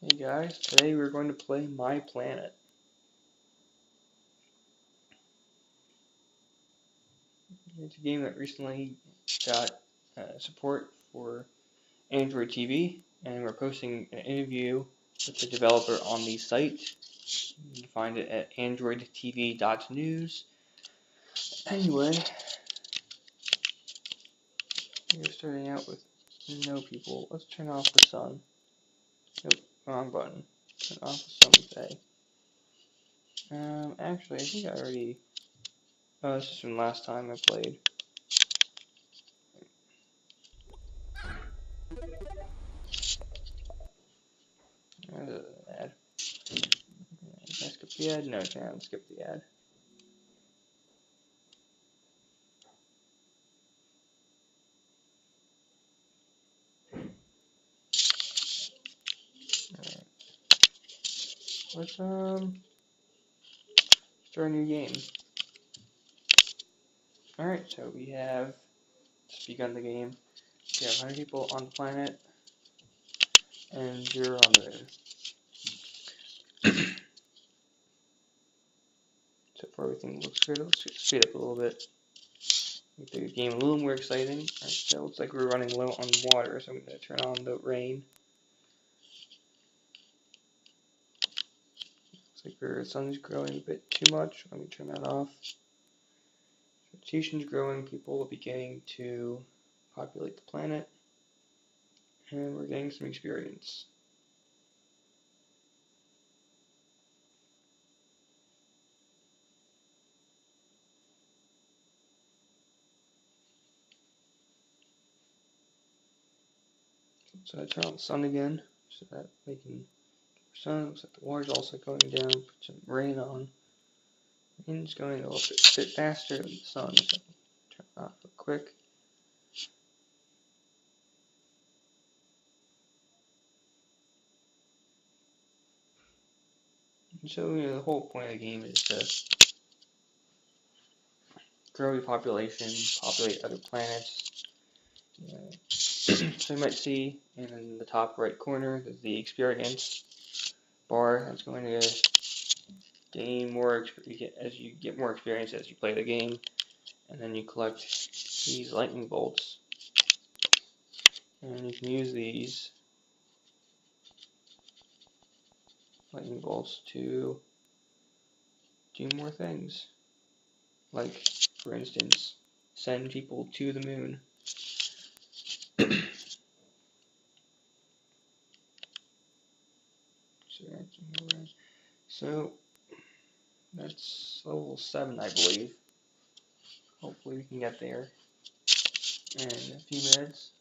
Hey guys, today we're going to play My Planet. It's a game that recently got support for Android TV, and we're posting an interview with the developer on the site. You can find it at androidtv.news. Anyway, we're starting out with no people. Let's turn off the sun. Nope, wrong button. Turn off the sun, say. Actually, I think I already... Oh, this is from last time I played. There's an ad. Can I skip the ad? No, I can't skip the ad. Alright. Let's start a new game. Alright, so we have just begun the game. We have 100 people on the planet and 0 on the moon. So far everything looks good. Let's speed up a little bit. Make the game a little more exciting. Alright, so it looks like we're running low on water, so I'm going to turn on the rain. Looks like our sun's growing a bit too much. Let me turn that off. Vegetation's growing, people are beginning to populate the planet, and we're getting some experience. So I turn on the sun again, so that we can sun. Looks like the water's also going down. Put some rain on. Rain's going a little bit faster than the sun, so turn it off real quick. And so the whole point of the game is to grow your population, populate other planets. So you might see in the top right corner there's the experience bar that's going to gain more as you get more experience as you play the game, and then you collect these lightning bolts, and you can use these lightning bolts to do more things, like for instance send people to the moon. So that's level 7, I believe. Hopefully we can get there in a few minutes.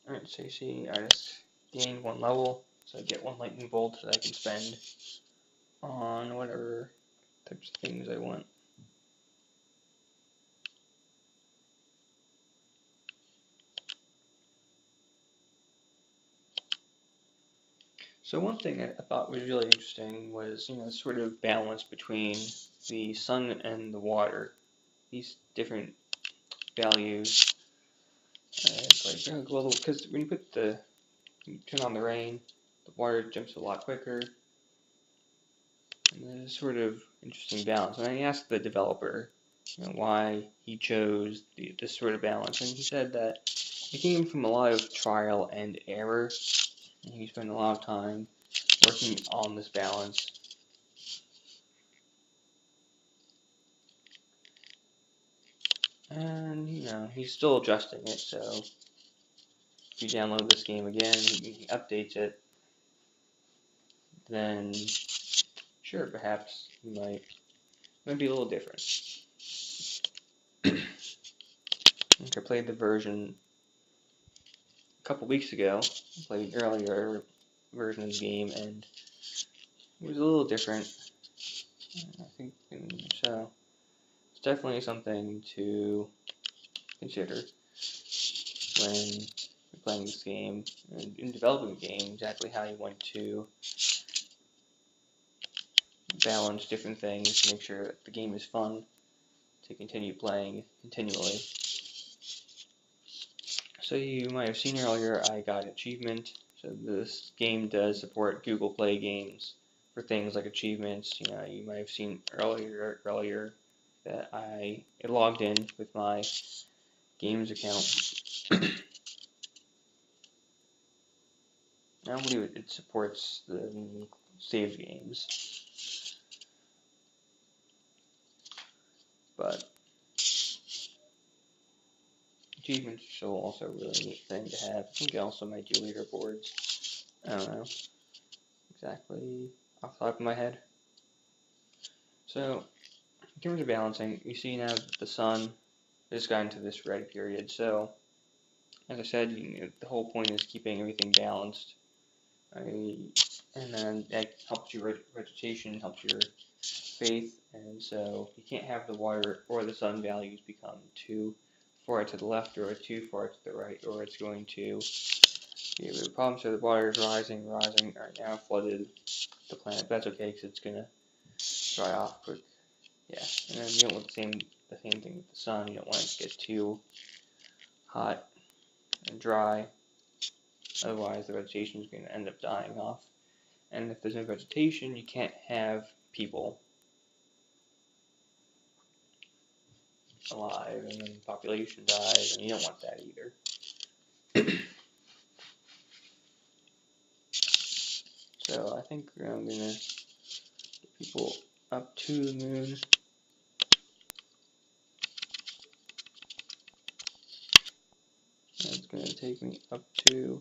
Alright, so you see I just gained 1 level, so I get 1 lightning bolt that I can spend on whatever types of things I want. So one thing I thought was really interesting was, sort of balance between the sun and the water. These different values. It's like, well, because when you turn on the rain, the water jumps a lot quicker. And there's sort of interesting balance. And I asked the developer, why he chose this sort of balance, and he said that it came from a lot of trial and error. And he spent a lot of time working on this balance. And, he's still adjusting it, so if you download this game again, he updates it, then sure, perhaps it might be a little different. I played the version a couple weeks ago. I played an earlier version of the game, and it was a little different. I think so. It's definitely something to consider when you're playing this game and in developing the game, exactly how you want to balance different things to make sure that the game is fun to continue playing continually. So you might have seen earlier I got an achievement. So this game does support Google Play games for things like achievements. You might have seen earlier that I logged in with my games account. I don't believe it supports the saved games, but achievements are still also a really neat thing to have. I think it also might do leaderboards. I don't know exactly off the top of my head. So, in terms of balancing, you see now that the sun has gotten to this red period. So, as I said, the whole point is keeping everything balanced. And then that helps your vegetation, helps your faith, and so you can't have the water or the sun values become too far to the left or too far to the right, or it's going to be a problem. So the water is rising, right now flooded the planet. But that's okay because it's gonna dry off quick. Yeah, and then you don't want the same thing with the sun. You don't want it to get too hot and dry. Otherwise, the vegetation is going to end up dying off. And if there's no vegetation, you can't have people alive, and then the population dies, and you don't want that either. So I think I'm going to get people up to the moon. And it's going to take me up to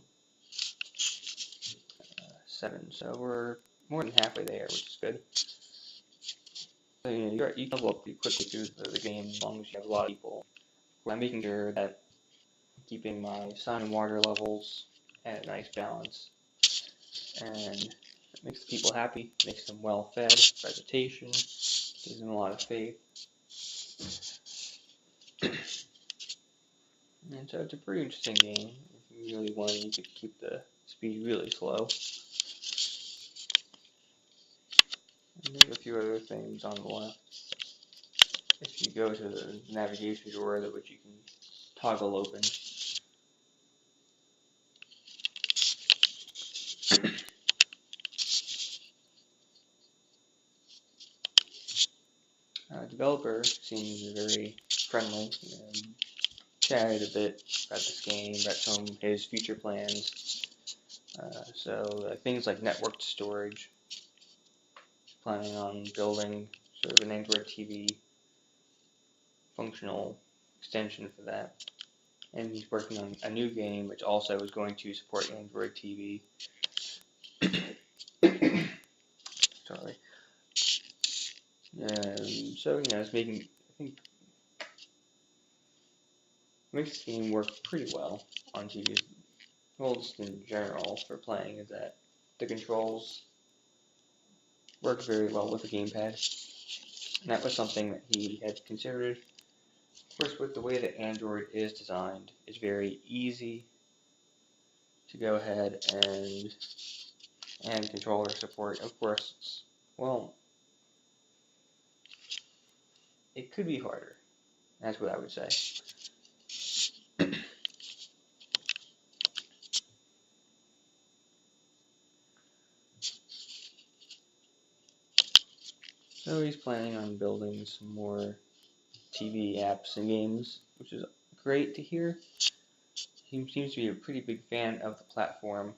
7. So we're more than halfway there, which is good. So you can level up pretty quickly through the game as long as you have a lot of people. I'm making sure that I'm keeping my sun and water levels at a nice balance. And it makes the people happy, makes them well fed, vegetation, gives them a lot of faith. And so it's a pretty interesting game. If you really wanted, you could keep the speed really slow. And there's a few other things on the left. If you go to the navigation drawer, which you can toggle open. Developer seems very friendly and chatted a bit about this game, about some of his future plans. Things like networked storage. He's planning on building sort of an Android TV functional extension for that. And he's working on a new game which also is going to support Android TV. Sorry. So, it's making, I think, makes the game work pretty well on TV. Well, just in general for playing, is that the controls work very well with the gamepad. And that was something that he had considered. Of course, with the way that Android is designed, it's very easy to go ahead and controller support. Of course, it could be harder. That's what I would say. So he's planning on building some more TV apps and games, which is great to hear. He seems to be a pretty big fan of the platform.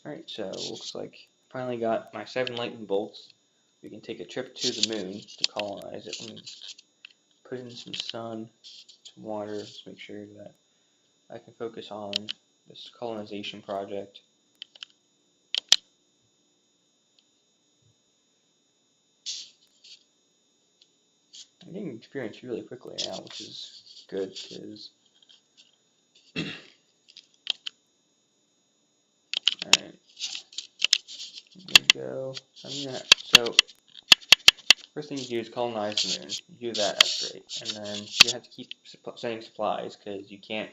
Alright, so looks like I finally got my 7 lightning bolts. We can take a trip to the moon to colonize it. Let me just put in some sun, some water, just make sure that I can focus on this colonization project. I'm getting experience really quickly now, which is good, because alright, here we go. So first thing you do is colonize the moon. You do that, that's great. And then you have to keep sending supplies, because you can't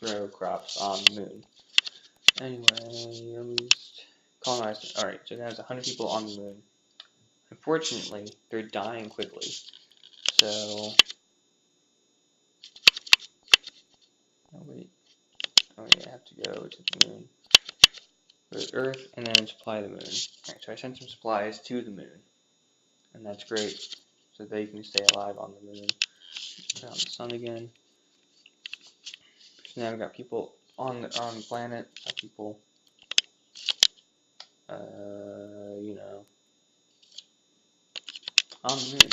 grow crops on the moon. Anyway, let me just colonize it. Alright, so now there's 100 people on the moon. unfortunately, they're dying quickly. So, oh wait, I have to go to the moon. Go to Earth, and then supply the moon. Alright, so I sent some supplies to the moon, and that's great, so they can stay alive on the moon. Put on the sun again. So now we've got people on the planet, got people, you know, on the moon.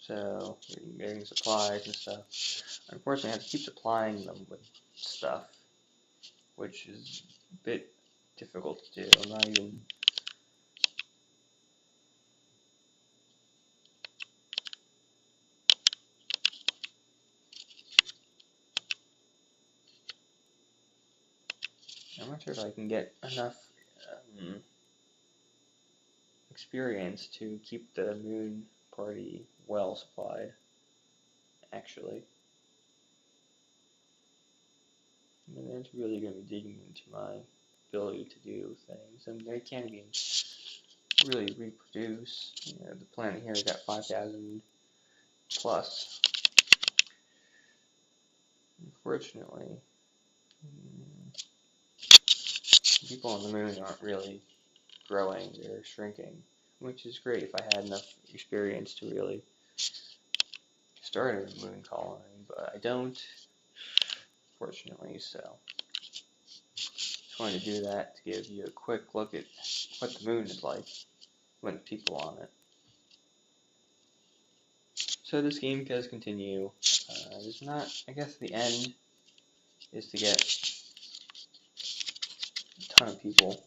So we're getting supplies and stuff. Unfortunately, I have to keep supplying them with stuff, which is a bit difficult to do. I'm not even. I'm not sure if I can get enough experience to keep the moon party well supplied, actually. I mean, it's really going to be digging into my ability to do things, and they can't even really reproduce. You know, the planet here has got 5,000 plus. Unfortunately, people on the moon aren't really growing, they're shrinking, which is great if I had enough experience to really start a moon colony, but I don't, fortunately, so just wanted to do that to give you a quick look at what the moon is like with people on it. So this game does continue. There's not, I guess the end is to get a ton of people.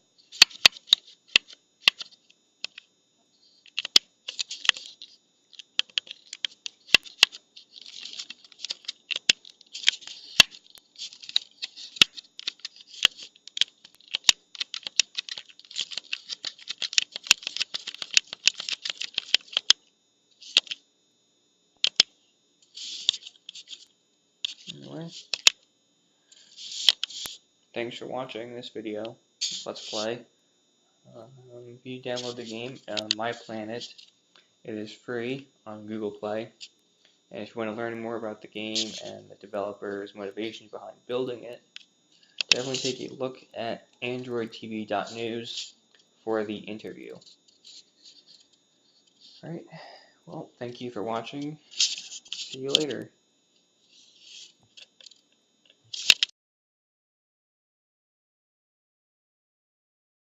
Anyway, thanks for watching this video. Let's play. If you download the game, My Planet, it is free on Google Play. And if you want to learn more about the game and the developer's motivations behind building it, definitely take a look at androidtv.news for the interview. Alright, well, thank you for watching. See you later.